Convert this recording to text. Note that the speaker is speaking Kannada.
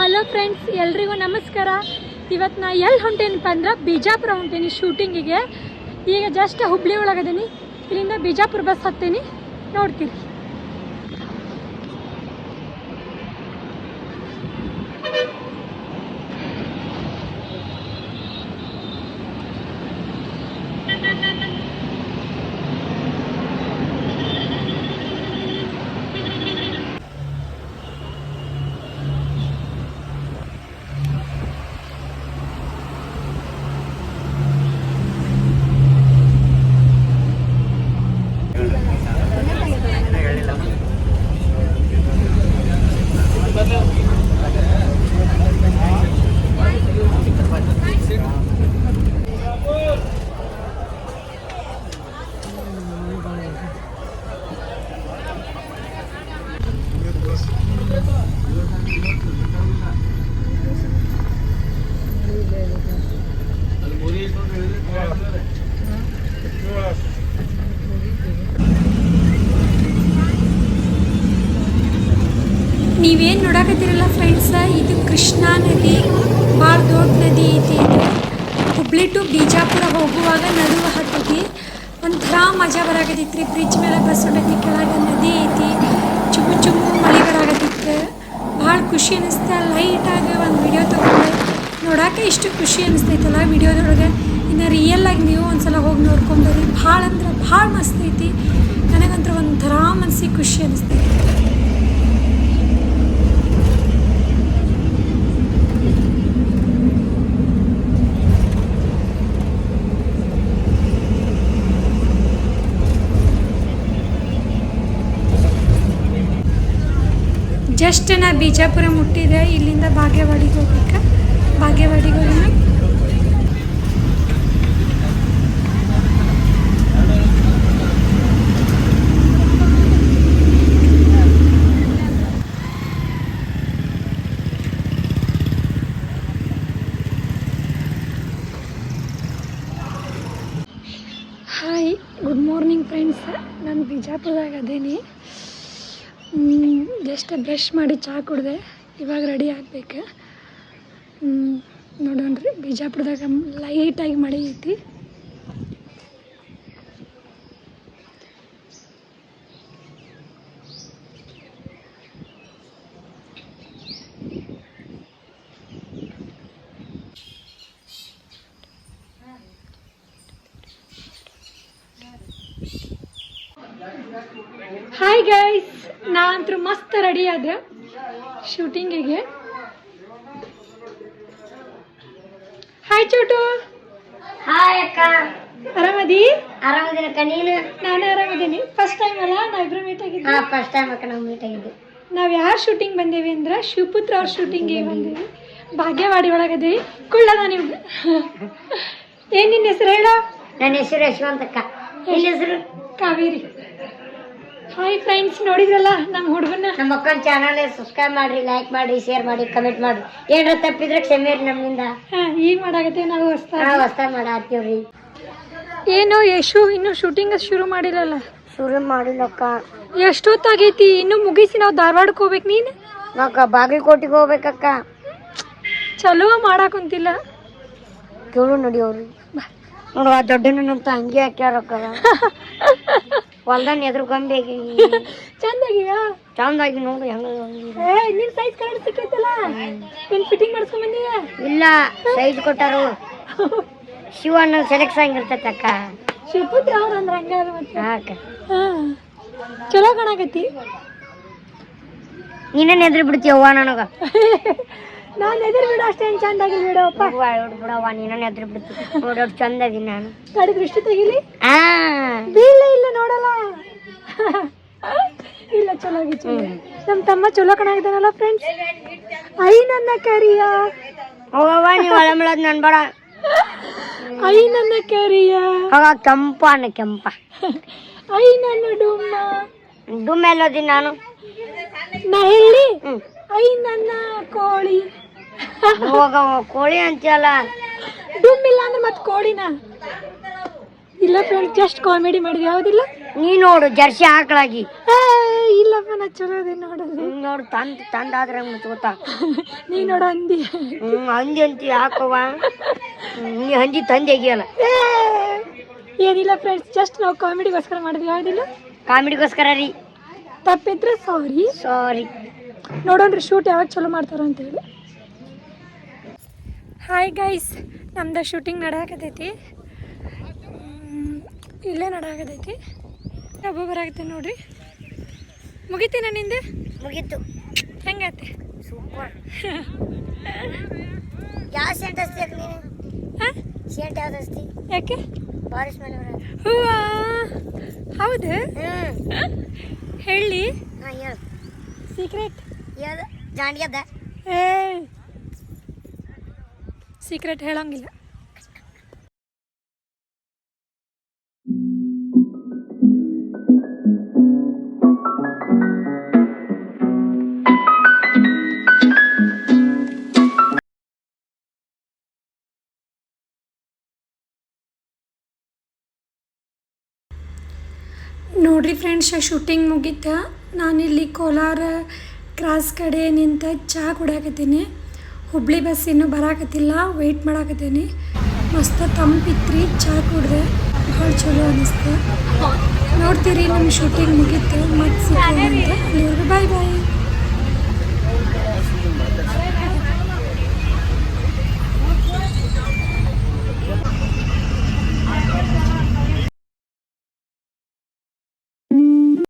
ಹಲೋ ಫ್ರೆಂಡ್ಸ್, ಎಲ್ರಿಗೂ ನಮಸ್ಕಾರ. ಇವತ್ತು ನಾ ಎಲ್ಲಿ ಹೊಂಟೇನಪ್ಪ ಅಂದ್ರೆ ಬಿಜಾಪುರ ಹೊಂಟೇನಿ ಶೂಟಿಂಗಿಗೆ. ಈಗ ಜಸ್ಟ್ ಹುಬ್ಳಿ ಒಳಗದೀನಿ. ಇಲ್ಲಿಂದ ಬಿಜಾಪುರ ಬಸ್ ಹತ್ತೀನಿ, ನೋಡ್ತೀರಿ. ನೀವೇನು ನೋಡಕತ್ತೀರಲ್ಲ ಫ್ರೆಂಡ್ಸ, ಇದು ಕೃಷ್ಣಾ ನದಿ. ಭಾಳ ದೊಡ್ಡ ನದಿ ಐತಿ. ಇದು ಹುಬ್ಳಿ ಟು ಬಿಜಾಪುರ ಹೋಗುವಾಗ ನಡುವೆ ಹತ್ತೈತಿ. ಒಂಥರ ಮಜಾ ಬರಾಕತ್ತೈತಿ ರೀ. ಬ್ರಿಡ್ಜ್ ಮೇಲೆ ಬಸ್ ಹೊಂಟೈತಿ, ಕೆಳಗೆ ನದಿ ಐತಿ. ಚುಮ್ಮು ಚುಮ್ಮು ಮಳೆ ಬರಾಕತ್ತೈತಿ. ಭಾಳ ಖುಷಿ ಅನ್ನಿಸ್ತಾ. ಲೈಟಾಗಿ ಒಂದು ವಿಡಿಯೋ ತೊಗೊಂಡೆ. ನೋಡೋಕೆ ಇಷ್ಟು ಖುಷಿ ಅನ್ನಿಸ್ತೈತಲ್ಲ ವಿಡಿಯೋದೊಳಗೆ. ಇನ್ನು ರಿಯಲ್ಲಾಗಿ ನೀವು ಒಂದ್ಸಲ ಹೋಗಿ ನೋಡ್ಕೊಂಬರ್ರಿ. ಭಾಳ ಅಂದ್ರೆ ಭಾಳ ಮಸ್ತ್ ಐತಿ. ನನಗಂತೂ ಒಂಥರ ಮನಸ್ಸಿಗೆ ಖುಷಿ ಅನ್ನಿಸ್ತೈತಿ. ಜಸ್ಟ್ ನಾ ಬಿಜಾಪುರ ಮುಟ್ಟಿದೆ. ಇಲ್ಲಿಂದ ಬಾಗೇವಾಡಿಗೆ ಹೋಗ್ಬೇಕು. ಬಾಗೇವಾಡಿಗೆ ಹೋಗೋಣ. Hi, good morning friends. ನಾನು ಬಿಜಾಪುರದಾಗ ಅದೇನಿ. ಜಸ್ಟ್ ಬ್ರಷ್ ಮಾಡಿ ಚಹಾ ಕುಡಿದೆ. ಇವಾಗ ರೆಡಿ ಆಗಬೇಕು. ನೋಡೋಣ್ರಿ, ಬಿಜಾಪುರದಾಗ ಲೈಟಾಗಿ ಮಳೆ ಐತಿ. ಹಾಯ್ ಗೈಸ್, ನಾ ಅಂತೂ ಮಸ್ತ್ ರೆಡಿ ಆದೆ ಶೂಟಿಂಗಿಗೆ. ಹಾಯ್ ಚೋಟು. ಹಾಯ್ ಅಕ್ಕ. ಆರಾಮದಿ? ಆರಾಮದಿನಕ್ಕ, ನೀನು? ನಾನು ಆರಾಮದೀನಿ. ಫಸ್ಟ್ ಟೈಮ್ ಅಲ್ಲ ನಾವಿಬ್ರು ಮೀಟ್ ಆಗಿದ್ವಿ. ಫಸ್ಟ್ ಟೈಮ್ ಅಕ್ಕ ನಾವು ಮೀಟ್ ಆಗಿದ್ವಿ. ನಾವು ಯಾರು ಶೂಟಿಂಗ್ ಬಂದೇವಿ ಅಂದ್ರೆ ಶಿವಪುತ್ರ ಅವ್ರ ಶೂಟಿಂಗಿಗೆ ಬಂದೇವಿ. ಭಾಗ್ಯವಾಡಿ ಒಳಗದೇವಿ. ಕುಳ್ಳದ ನೀವು. ಏನ್ ನಿನ್ನ ಹೆಸರು ಹೇಳ? ನನ್ನ ಹೆಸರು ಯಶವಂತಕ್ಕ. ನಿನ್ನ ಹೆಸರು? ಕಾವೇರಿ. ಹಾಯ್ ಫ್ರೆಂಡ್ಸ್, ನೋಡಿದ್ರಲ್ಲ ನಮ್ಮ ಹುಡುಗನ. ನಮ್ಮ ಅಕ್ಕನ ಚಾನಲ್ ಸಬ್ಸ್ಕ್ರೈಬ್ ಮಾಡ್ರಿ, ಲೈಕ್ ಮಾಡಿ, ಶೇರ್ ಮಾಡಿ, ಕಮೆಂಟ್ ಮಾಡಿ. ಏನಾರ ತಪ್ಪಿದ್ರೆ ಕ್ಷಮೆ ರೀ ನಮ್ಮಿಂದ. ಈಗ ಮಾಡಾಕತ್ತೇವೆ ನಾವು. ಹೊಸ್ತಾ ಮಾಡತ್ತೀವ್ರಿ. ಏನು ಯಶು, ಇನ್ನು ಶೂಟಿಂಗ್ ಶುರು ಮಾಡಿಲ್ಲಲ್ಲ? ಶುರು ಮಾಡಿಲ್ಲಕ್ಕ. ಎಷ್ಟೊತ್ತಾಗೈತಿ? ಇನ್ನು ಮುಗಿಸಿ ನಾವು ಧಾರವಾಡಕ್ಕೆ ಹೋಗ್ಬೇಕು. ನೀನು? ನಾಕ ಬಾಗಲಕೋಟೆಗೆ ಹೋಗ್ಬೇಕಕ್ಕ. ಚಲೋ ಮಾಡಾಕುಂತಿಲ್ಲ. ಕೇಳು ನಡಿಯೋರಿ. ನೋಡು, ಆ ದೊಡ್ಡನಂತ ಹಂಗೆ ಹಾಕ್ಯಾರಕ್ಕ. ಹೊಲ್ದಾನ ಎದುರು ಗೊಂಬೆಗೆ ಚಂದಾಗಿಯಾ? ಚಂದಾಗಿ ನೋಡು ಹೆಂಗ. ನಿನ್ ಸೈಜ್ ಕರೆಕ್ಟ್ ಸಿಕ್ಕೈತಲ್ಲ. ಏನ್ ಫಿಟ್ಟಿಂಗ್ ಮಾಡ್ಸ್ಕೊಂಡ್ ಬಂದೀಯ? ಇಲ್ಲ, ಸೈಜ್ ಕೊಟ್ಟಾರು. ಶಿವಣ್ಣ ಸೆಲೆಕ್ಟ್ ಆಗಿರ್ತೈತೆ ಅಕ್ಕ. ಶಿವಪುತ್ರ ಅವ್ರ ಅಂದ್ರೆ ಹಂಗಾರ ಮತ್ತೆ. ಅಕ್ಕ ಚಲೋ ಕಾಣಕತ್ತಿ. ನೀನೇನು ಎದುರು ಬಿಡ್ತೀಯವ್ವ ನನಗ? ನಾನು ಎದುರು ಬಿಡು ಅಷ್ಟೇನು ಚಂದಾಗಿ ಬಿಡಪ್ಪ. ಬಿಡವ್ವ, ನೀನೇನು ಎದುರು ಬಿಡ್ತೀವಿ. ನೋಡಿ ಅವ್ರು ಚಂದ ಇದೀನಿ ನಾನು. ಕಡೆ ದೃಷ್ಟಿ ತೆಗಿಲಿ. ಬೀಳ ಇಲ್ಲ ನೋಡಲ್ಲ. ಇಲ್ಲ, ಚಲೋ ಆಗಿ ಚಲೋ. ನಮ್ಮ ತಮ್ಮ ಚಲೋ ಕಾಣಾಗಿದ್ದಾನಲ್ಲ ಫ್ರೆಂಡ್ಸ್. ಐ ನನ್ನ ಕರಿಯ. ಹೋಗವ್ವ, ನೀವು ಒಳಮಳದ್ ನನ್ ಬೇಡ. ಐ ನನ್ನ ಕರಿಯ. ಹೋಗ ಕೆಂಪ ಅನ್ನ ಕೆಂಪ. ಐ ನನ್ನ ಡುಮ್ಮ. ಡುಮ್ಮ ಎಲ್ಲೋದಿ ನಾನು? ನಾ ಹೇಳಿ. ಐ ನನ್ನ ಕೋಳಿ. ಹೋಗವ, ಕೋಳಿ ಅಂತೀಯಲ್ಲ. ಡುಮ್ ಇಲ್ಲ ಅಂದ್ರೆ ಮತ್ತೆ ಕೋಳಿನ. ಇಲ್ಲ ಫ್ರೆಂಡ್ಸ್ ಜಸ್ಟ್ ಕಾಮಿಡಿ ಮಾಡಿದ್ವಿ ಯಾವುದಿಲ್ಲ. ನೀ ನೋಡು ಜರ್ಸಿ ಹಾಕಲಾಗಿ. ಇಲ್ಲಪ್ಪ ನಾ ಚಲೋ ಅದೇ ನೋಡೋದು. ನೋಡು ತಂದಾದ್ರೆ ಮುಚ್ಕೋತಾ. ನೀ ನೋಡು ಹಂದಿ. ಹಂದಿ ಅಂತಿ ಹಾಕೋವ. ನೀ ಹಂದಿ ತಂದೆ ಆಗಿಯಲ್ಲ. ಏನಿಲ್ಲ ಫ್ರೆಂಡ್ಸ್ ಜಸ್ಟ್ ನಾವು ಕಾಮಿಡಿಗೋಸ್ಕರ ಮಾಡಿದ್ವಿ ಯಾವುದಿಲ್ಲ. ಕಾಮಿಡಿಗೋಸ್ಕರ ರೀ. ತಪ್ಪಿದ್ರೆ ಸಾರಿ. ನೋಡೋಣ್ರಿ ಶೂಟ್ ಯಾವಾಗ ಚಲೋ ಮಾಡ್ತಾರ ಅಂತೇಳಿ. ಹಾಯ್ ಗೈಸ್, ನಮ್ದು ಶೂಟಿಂಗ್ ನಡೆಯಕತೈತಿ. ಇಲ್ಲೇ ನಡೆಯಕತೈತಿ. ಹಬ್ಬ ಬರಾಕತ್ತೆ ನೋಡ್ರಿ. ಮುಗಿತೀನ ನಿಂದೆ? ಮುಗೀತು. ಹೆಂಗೈತೆ? ಸೂಪರ್. ಯಾವ ಸೆಂಟ್ ಹಸ್ತಿ ನೀನು? ಹಾಂ ಸೆಂಟ್ ಯಾವ್ದು ಹಸ್ತಿ? ಯಾಕೆ? ಬಾರಿಸ್ ಮೇಲೆ ಬರೋದು. ಹೂವಾ ಹೌದು ಹೇಳಿ. ಹಾಂ ಹೇಳು. ಸೀಕ್ರೆಟ್ ಹೇಳು. ಜಾಂಡ್ಯದ ಏ ಸೀಕ್ರೆಟ್ ಹೇಳಂಗಿಲ್ಲ. ನೋಡ್ರಿ ಫ್ರೆಂಡ್ಸ್, ಶೂಟಿಂಗ್ ಮುಗೀತ. ನಾನಿಲ್ಲಿ ಕೋಲಾರ ಕ್ರಾಸ್ ಕಡೆ ನಿಂತ ಚಹಾ ಕುಡಿಯಾಕತ್ತೀನಿ. ಹುಬ್ಳಿ ಬಸ್ ಇನ್ನೂ ಬರಾಕತ್ತಿಲ್ಲ, ವೆಯ್ಟ್ ಮಾಡಾಕತ್ತೀನಿ. ಮಸ್ತ್ ತಂಪಿತ್ರಿ, ಚಹಾ ಕುಡಿದೆ, ಭಾಳ ಚಲೋ ಅನ್ನಿಸ್ತು. ನೋಡ್ತೀರಿ ನಮ್ಮ ಶೂಟಿಂಗ್ ಮುಗೀತು. ಮತ್ತೆ ಸಿಗೋಣ ಅಂತ. ಅಲ್ಲಿವರೆಗೂ ಬಾಯ್ ಬಾಯ್.